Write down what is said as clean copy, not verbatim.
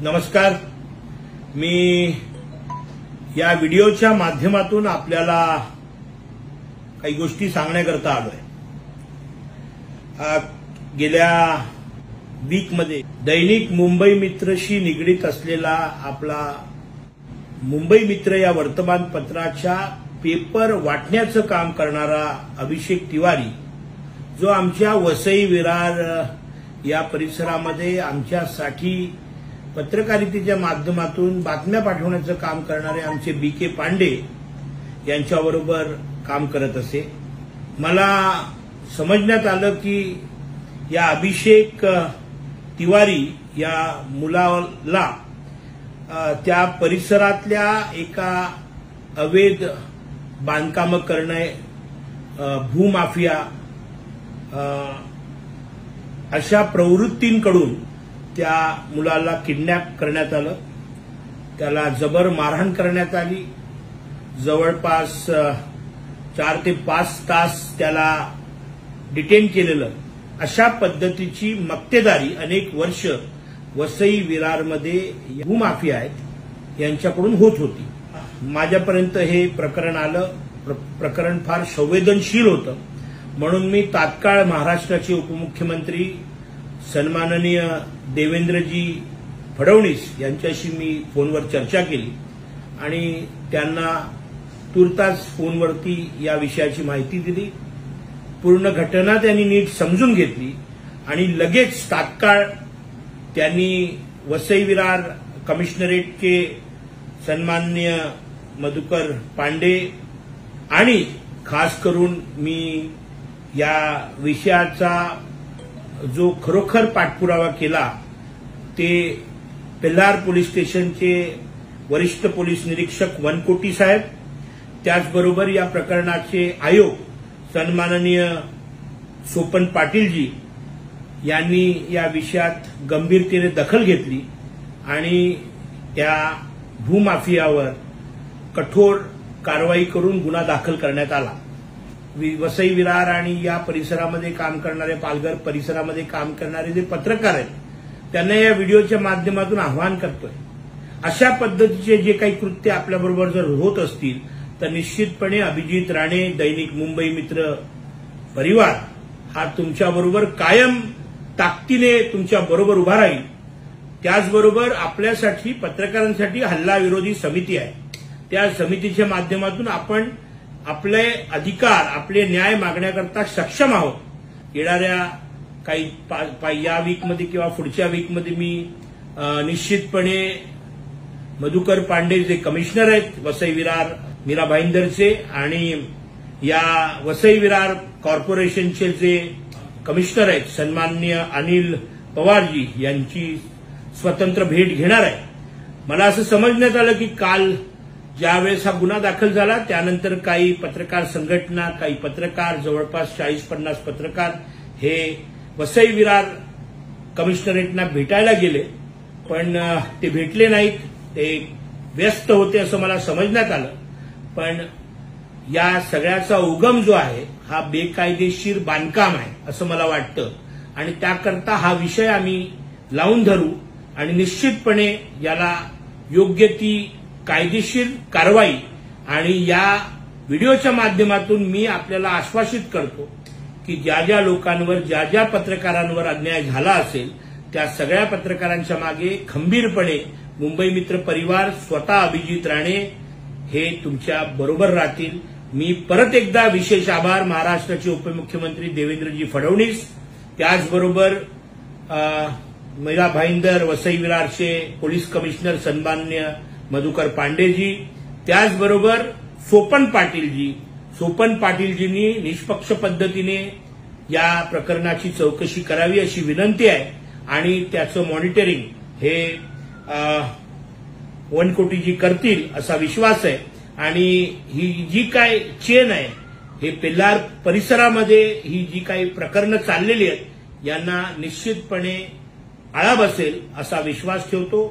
नमस्कार। मी या व्हिडिओच्या माध्यमातून आपल्याला काही गोष्टी सांगण्याकरता आलोय। गेल्या वीकमध्ये दैनिक मुंबई मित्रशी निगडीत असलेला आपला मुंबई मित्र या वर्तमानपत्राच्या पेपर वाटण्याचं काम करणारा अभिषेक तिवारी, जो आमच्या वसई विरार या परिसरामध्ये आमच्यासाठी पत्रकारितेच्या माध्यमातून बातम्या पाठवण्याचं काम करणारे आमचे BK पांडे यांच्याबरोबर काम करत असे। मला समजण्यात आलं की या अभिषेक तिवारी या मुलाला त्या परिसरातल्या एका अवैध बांधकाम करणे, भूमाफिया अशा प्रवृत्तींकडून त्या मुलाला किडनॅप करण्यात आलं। त्याला जबर मारहाण करण्यात आली। जवळपास 4 ते 5 तास त्याला डिटेन केलेलं, अशा पद्धतीची मक्तेदारी अनेक वर्ष वसई विरारमध्ये भूमाफिया आहेत यांच्याकडून होत होती। माझ्यापर्यंत हे प्रकरण आलं। प्रकरण फार संवेदनशील होतं, म्हणून मी तात्काळ महाराष्ट्राचे उपमुख्यमंत्री सन्माननीय देवेंद्रजी फडणवीस यांच्याशी मी फोनवर चर्चा केली आणि त्यांना तुर्तास फोनवरती या विषयाची माहिती दिली। पूर्ण घटना त्यांनी नीट समजून घेतली आणि लगेच तात्काळ त्यांनी वसई विरार कमिशनरेटचे सन्माननीय मधुकर पांडे आणि खास करून मी या विषयाचा जो खरोखर पाठपुरावा केला ते पेल्लार पोलीस स्टेशनचे वरिष्ठ पोलीस निरीक्षक वनकोटी साहेब, त्याचबरोबर या प्रकरणाचे आयोग सन्माननीय सोपन पाटीलजी यांनी या विषयात गंभीरतेने दखल घेतली आणि त्या भूमाफियावर कठोर कारवाई करून गुन्हा दाखल करण्यात आला। वसई विरार आणि या परिसरामध्ये काम करणारे, पालघर परिसरामध्ये काम करणारे जे पत्रकार आहेत त्यांना या व्हिडिओच्या माध्यमातून आवाहन करतोय, अशा पद्धतीचे जे काही कृत्य आपल्याबरोबर जर होत असतील तर निश्चितपणे अभिजित राणे दैनिक मुंबई मित्र परिवार हा तुमच्याबरोबर कायम ताकदीने तुमच्या बरोबर उभा राहील। त्याचबरोबर आपल्यासाठी पत्रकारांसाठी हल्ला विरोधी समिती आहे, त्या समितीच्या माध्यमातून आपण आपले अधिकार, आपले न्याय मागण्याकरता सक्षम आहोत। येणाऱ्या काही या वीकमध्ये किंवा पुढच्या वीकमध्ये मी निश्चितपणे मधुकर पांडे जे कमिशनर आहेत वसई विरार मीरा भाईंदरचे आणि या वसई विरार कॉर्पोरेशनचे जे कमिशनर आहेत सन्माननीय अनिल पवारजी यांची स्वतंत्र भेट घेणार आहे। मला असं समजण्यात आलं की काल ज्यावेळेस हा गुन्हा दाखल झाला त्यानंतर काही पत्रकार संघटना, काही पत्रकार, जवळपास 40-50 पत्रकार हे वसई विरार कमिशनरेटना भेटायला गेले, पण ते भेटले नाहीत, ते व्यस्त होते असं मला समजण्यात आलं। पण या सगळ्याचा उगम जो आहे हा बेकायदेशीर बांधकाम आहे असं मला वाटतं आणि त्याकरता हा विषय आम्ही लावून धरू आणि निश्चितपणे याला योग्य ती कायदेशीर कारवाई आणि या व्हिडिओच्या माध्यमातून मी आपल्याला आश्वासित करतो की ज्या ज्या लोकांवर, ज्या ज्या पत्रकारांवर अन्याय झाला असेल त्या सगळ्या पत्रकारांच्या मागे खंबीरपणे मुंबई मित्र परिवार, स्वतः अभिजित राणे हे तुमच्या बरोबर राहतील। मी परत एकदा विशेष आभार महाराष्ट्राचे उपमुख्यमंत्री देवेंद्रजी फडणवीस, त्याचबरोबर मीरा भाईंदर वसई विरारचे पोलीस कमिशनर सन्माननीय मधुकर पांडेजी, त्याचबरोबर सोपन पाटीलजींनी निष्पक्ष पद्धतीने या प्रकरणाची चौकशी करावी अशी विनंती आहे आणि त्याचं मॉनिटरिंग हे वनकोटीजी करतील असा विश्वास आहे। आणि ही जी काय चेन आहे, हे पेल्लार परिसरामध्ये ही जी काही प्रकरणं चाललेली आहेत यांना निश्चितपणे आळा बसेल असा विश्वास ठेवतो।